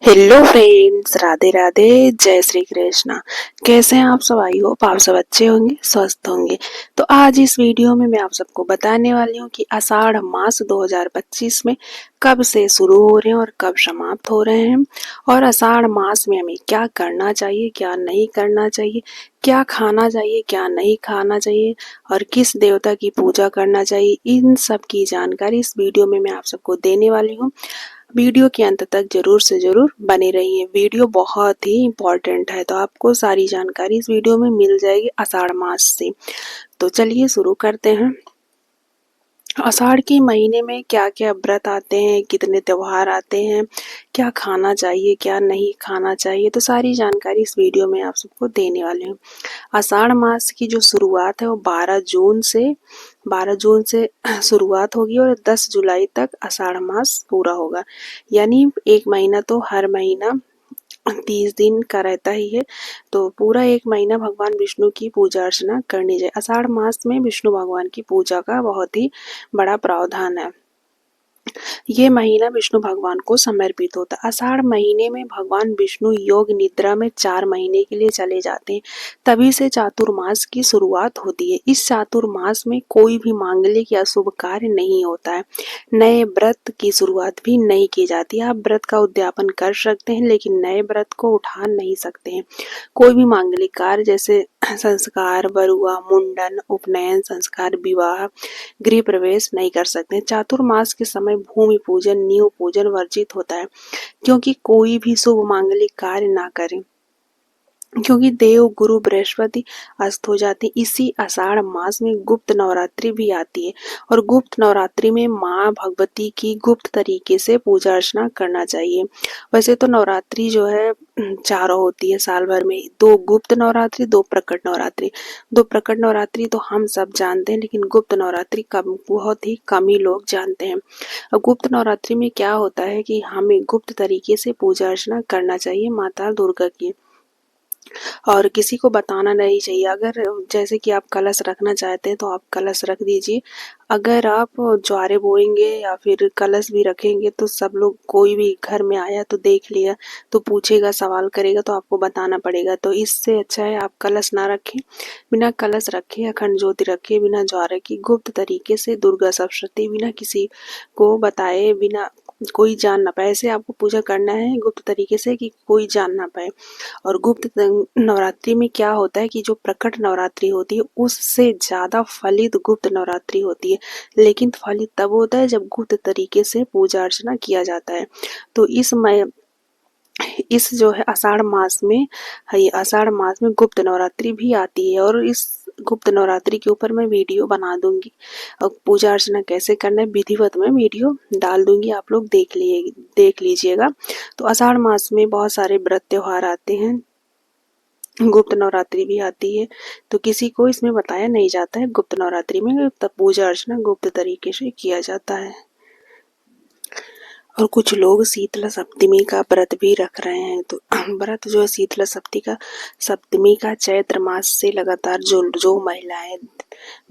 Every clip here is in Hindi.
हेलो फ्रेंड्स, राधे राधे, जय श्री कृष्णा। कैसे हैं आप सब? आई होप आप सब अच्छे होंगे, स्वस्थ होंगे। तो आज इस वीडियो में मैं आप सबको बताने वाली हूँ कि आषाढ़ मास 2025 में कब से शुरू हो रहे हैं और कब समाप्त हो रहे हैं, और आषाढ़ मास में हमें क्या करना चाहिए, क्या नहीं करना चाहिए, क्या खाना चाहिए, क्या नहीं खाना चाहिए, और किस देवता की पूजा करना चाहिए। इन सब की जानकारी इस वीडियो में मैं आप सबको देने वाली हूँ। वीडियो के अंत तक जरूर से जरूर बने रहिए। वीडियो बहुत ही इम्पोर्टेंट है, तो आपको सारी जानकारी इस वीडियो में मिल जाएगी आषाढ़ मास से। तो चलिए शुरू करते हैं। आषाढ़ के महीने में क्या क्या व्रत आते हैं, कितने त्योहार आते हैं, क्या खाना चाहिए, क्या नहीं खाना चाहिए, तो सारी जानकारी इस वीडियो में आप सबको देने वाली हूँ। आषाढ़ मास की जो शुरुआत है वो 12 जून से शुरुआत होगी और 10 जुलाई तक आषाढ़ मास पूरा होगा। यानी एक महीना तो हर महीना 30 दिन का रहता ही है, तो पूरा एक महीना भगवान विष्णु की पूजा अर्चना करनी चाहिए। आषाढ़ मास में विष्णु भगवान की पूजा का बहुत ही बड़ा प्रावधान है। ये महीना विष्णु भगवान को समर्पित होता है। आषाढ़ महीने में भगवान विष्णु योग निद्रा में 4 महीने के लिए चले जाते हैं, तभी से चातुर्मास की शुरुआत होती है। इस चातुर्मास में कोई भी मांगलिक या शुभ कार्य नहीं होता है। नए व्रत की शुरुआत भी नहीं की जाती। आप व्रत का उद्यापन कर सकते हैं, लेकिन नए व्रत को उठा नहीं सकते हैं। कोई भी मांगलिक कार्य जैसे संस्कार, बरुआ, मुंडन, उपनयन संस्कार, विवाह, गृह प्रवेश नहीं कर सकते। चातुर्मास के समय भूमि पूजन, नींव पूजन वर्जित होता है, क्योंकि कोई भी शुभ मांगलिक कार्य ना करें, क्योंकि देव गुरु बृहस्पति अस्त हो जाते हैं। इसी आषाढ़ मास में गुप्त नवरात्रि भी आती है, और गुप्त नवरात्रि में माँ भगवती की गुप्त तरीके से पूजा अर्चना करना चाहिए। वैसे तो नवरात्रि जो है चारों होती है साल भर में, 2 गुप्त नवरात्रि, 2 प्रकट नवरात्रि। 2 प्रकट नवरात्रि तो हम सब जानते हैं, लेकिन गुप्त नवरात्रि कम, बहुत ही कम ही लोग जानते हैं। अब गुप्त नवरात्रि में क्या होता है कि हमें गुप्त तरीके से पूजा अर्चना करना चाहिए माता दुर्गा की, और किसी को बताना नहीं चाहिए। अगर जैसे कि आप कलश रखना चाहते हैं तो आप कलश रख दीजिए। अगर आप ज्वारे बोएंगे या फिर कलश भी रखेंगे तो सब लोग, कोई भी घर में आया तो देख लिया तो पूछेगा, सवाल करेगा, तो आपको बताना पड़ेगा। तो इससे अच्छा है आप कलश ना रखें। बिना कलश रखे अखंड ज्योति रखे, बिना ज्वारे की गुप्त तरीके से दुर्गा सप्तशती, बिना किसी को बताए, बिना कोई जान ना पाए, ऐसे आपको पूजा करना है गुप्त तरीके से कि कोई जान ना पाए। और गुप्त नवरात्रि में क्या होता है कि जो प्रकट नवरात्रि होती है उससे ज्यादा फलित गुप्त नवरात्रि होती है, लेकिन फलित तब होता है जब गुप्त तरीके से पूजा अर्चना किया जाता है। तो इस जो है आषाढ़ मास में है, ये आषाढ़ मास में गुप्त नवरात्रि भी आती है, और इस गुप्त नवरात्रि के ऊपर मैं वीडियो बना दूंगी, और पूजा अर्चना कैसे करना है विधिवत में वीडियो डाल दूंगी, आप लोग देख लीजिएगा। तो आषाढ़ मास में बहुत सारे व्रत त्योहार आते हैं, गुप्त नवरात्रि भी आती है, तो किसी को इसमें बताया नहीं जाता है। गुप्त नवरात्रि में तब पूजा अर्चना गुप्त तरीके से किया जाता है। और कुछ लोग शीतला सप्तमी का व्रत भी रख रहे हैं। तो व्रत जो है शीतला सप्तमी का चैत्र मास से लगातार जो महिलाएं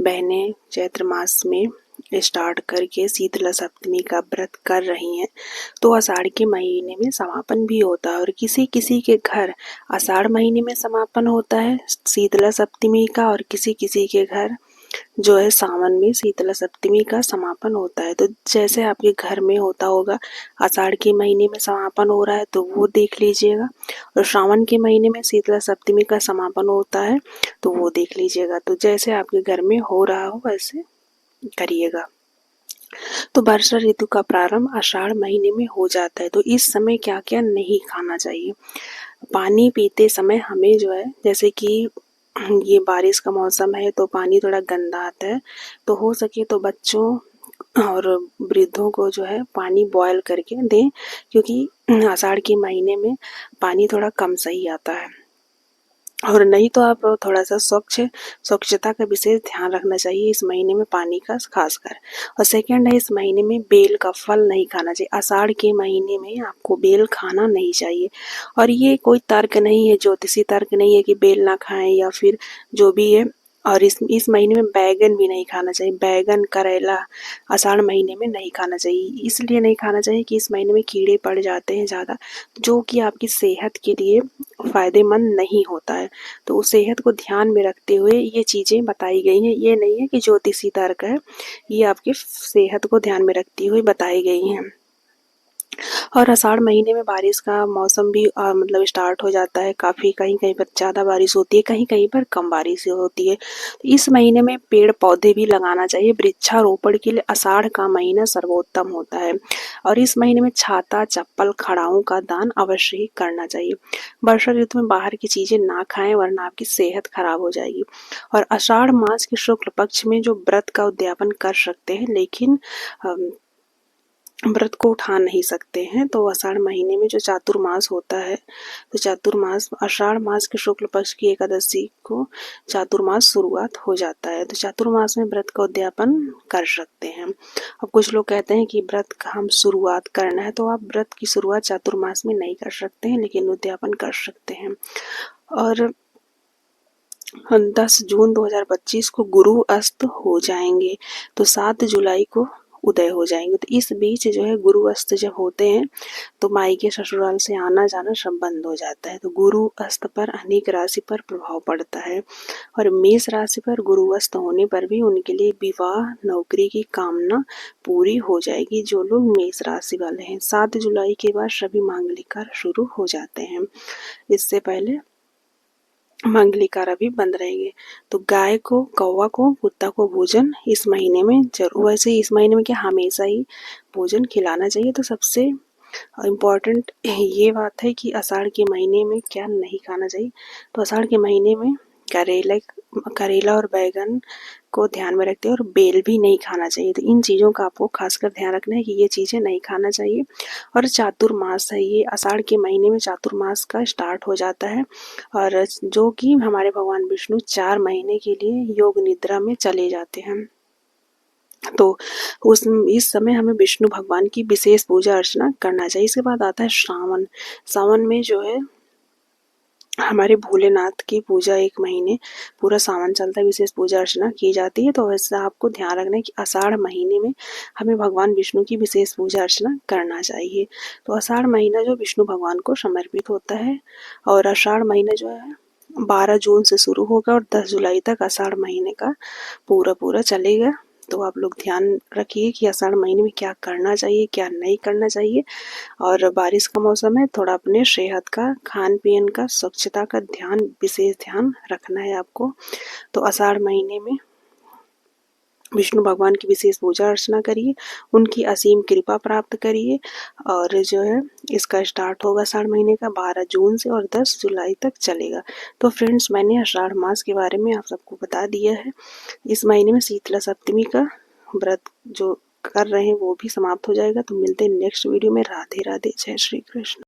बहनें चैत्र मास में स्टार्ट करके शीतला सप्तमी का व्रत कर रही हैं, तो आषाढ़ के महीने में समापन भी होता है। और किसी किसी के घर आषाढ़ महीने में समापन होता है शीतला सप्तमी का, और किसी किसी के घर जो है सावन में शीतला सप्तमी का समापन होता है। तो जैसे आपके घर में होता होगा, आषाढ़ के महीने में समापन हो रहा है तो वो देख लीजिएगा, और श्रावण के महीने में शीतला सप्तमी का समापन होता है तो वो देख लीजिएगा। तो जैसे आपके घर में हो रहा हो वैसे करिएगा। तो वर्षा ऋतु का प्रारंभ आषाढ़ महीने में हो जाता है। तो इस समय क्या क्या नहीं खाना चाहिए। पानी पीते समय हमें जो है, जैसे कि ये बारिश का मौसम है तो पानी थोड़ा गंदा आता है, तो हो सके तो बच्चों और वृद्धों को जो है पानी बॉयल करके दें, क्योंकि आषाढ़ के महीने में पानी थोड़ा कम सही आता है। और नहीं तो आप थोड़ा सा स्वच्छता का विशेष ध्यान रखना चाहिए इस महीने में पानी का खासकर। और सेकंड है, इस महीने में बेल का फल नहीं खाना चाहिए। आषाढ़ के महीने में आपको बेल खाना नहीं चाहिए, और ये कोई तर्क नहीं है, ज्योतिषी तर्क नहीं है कि बेल ना खाएं या फिर जो भी है और इस महीने में बैगन भी नहीं खाना चाहिए। बैगन, करेला आषाढ़ महीने में नहीं खाना चाहिए। इसलिए नहीं खाना चाहिए कि इस महीने में कीड़े पड़ जाते हैं ज़्यादा, जो कि आपकी सेहत के लिए फ़ायदेमंद नहीं होता है। तो उस सेहत को ध्यान में रखते हुए ये चीज़ें बताई गई हैं। ये नहीं है कि ज्योतिषी तर्क है, ये आपकी सेहत को ध्यान में रखती हुए बताई गई हैं। और आषाढ़ महीने में बारिश का मौसम भी मतलब स्टार्ट हो जाता है। काफ़ी कहीं-कहीं पर ज़्यादा बारिश होती है, कहीं-कहीं पर कम बारिश होती है। तो इस महीने में पेड़-पौधे भी लगाना चाहिए। वृक्षारोपण के लिए आषाढ़ का महीना सर्वोत्तम होता है। और इस महीने में छाता, चप्पल, खड़ाऊँ का दान अवश्य ही करना चाहिए। वर्षा ऋतु में बाहर की चीज़ें ना खाएँ, वरना आपकी सेहत खराब हो जाएगी। और आषाढ़ मास के शुक्ल पक्ष में जो व्रत का उद्यापन कर सकते हैं, लेकिन व्रत को उठा नहीं सकते हैं। तो आषाढ़ महीने में जो चातुर्मास होता है, तो चातुर्मास आषाढ़ मास के शुक्ल पक्ष की एकादशी को चातुर्मास शुरुआत हो जाता है। तो चातुर्मास में व्रत का उद्यापन कर सकते हैं। अब कुछ लोग कहते हैं कि व्रत का हम शुरुआत करना है, तो आप व्रत की शुरुआत चातुर्मास में नहीं कर सकते हैं, लेकिन उद्यापन कर सकते हैं। और 10 जून 2025 को गुरु अस्त हो जाएंगे, तो 7 जुलाई को उदय हो जाएंगे। तो इस बीच जो है गुरु अस्त जब होते हैं, तो मायके ससुराल से आना जाना सब बंद हो जाता है। तो गुरु अस्त पर अनेक राशि पर प्रभाव पड़ता है। और मेष राशि पर गुरु अस्त होने पर भी उनके लिए विवाह, नौकरी की कामना पूरी हो जाएगी, जो लोग मेष राशि वाले हैं। 7 जुलाई के बाद सभी मांगलिक कार्य शुरू हो जाते हैं। इससे पहले मांगलिक कार्य भी बंद रहेंगे। तो गाय को, कौवा को, कुत्ता को भोजन इस महीने में जरूर, वैसे इस महीने में क्या हमेशा ही भोजन खिलाना चाहिए। तो सबसे इम्पॉर्टेंट ये बात है कि आषाढ़ के महीने में क्या नहीं खाना चाहिए। तो आषाढ़ के महीने में करेला और बैगन को ध्यान में रखते हैं, और बेल भी नहीं खाना चाहिए। तो इन चीज़ों का आपको खासकर ध्यान रखना है कि ये चीज़ें नहीं खाना चाहिए। और चातुर्मास है, ये आषाढ़ के महीने में चातुर्मास का स्टार्ट हो जाता है, और जो कि हमारे भगवान विष्णु 4 महीने के लिए योग निद्रा में चले जाते हैं। तो इस समय हमें विष्णु भगवान की विशेष पूजा अर्चना करना चाहिए। इसके बाद आता है श्रावण। सावन में जो है हमारे भोलेनाथ की पूजा, 1 महीने पूरा सावन चलता है, विशेष पूजा अर्चना की जाती है। तो वैसे आपको ध्यान रखना है कि आषाढ़ महीने में हमें भगवान विष्णु की विशेष पूजा अर्चना करना चाहिए। तो आषाढ़ महीना जो विष्णु भगवान को समर्पित होता है। और आषाढ़ महीना जो है 12 जून से शुरू होगा और 10 जुलाई तक आषाढ़ महीने का पूरा चलेगा। तो आप लोग ध्यान रखिए कि आषाढ़ महीने में क्या करना चाहिए, क्या नहीं करना चाहिए। और बारिश का मौसम है, थोड़ा अपने सेहत का, खान पीन का, स्वच्छता का विशेष ध्यान रखना है आपको। तो आषाढ़ महीने में विष्णु भगवान की विशेष पूजा अर्चना करिए, उनकी असीम कृपा प्राप्त करिए। और जो है इसका स्टार्ट होगा आषाढ़ महीने का 12 जून से और 10 जुलाई तक चलेगा। तो फ्रेंड्स, मैंने आषाढ़ मास के बारे में आप सबको बता दिया है। इस महीने में शीतला सप्तमी का व्रत जो कर रहे हैं वो भी समाप्त हो जाएगा। तो मिलते हैं नेक्स्ट वीडियो में। राधे राधे, जय श्री कृष्ण।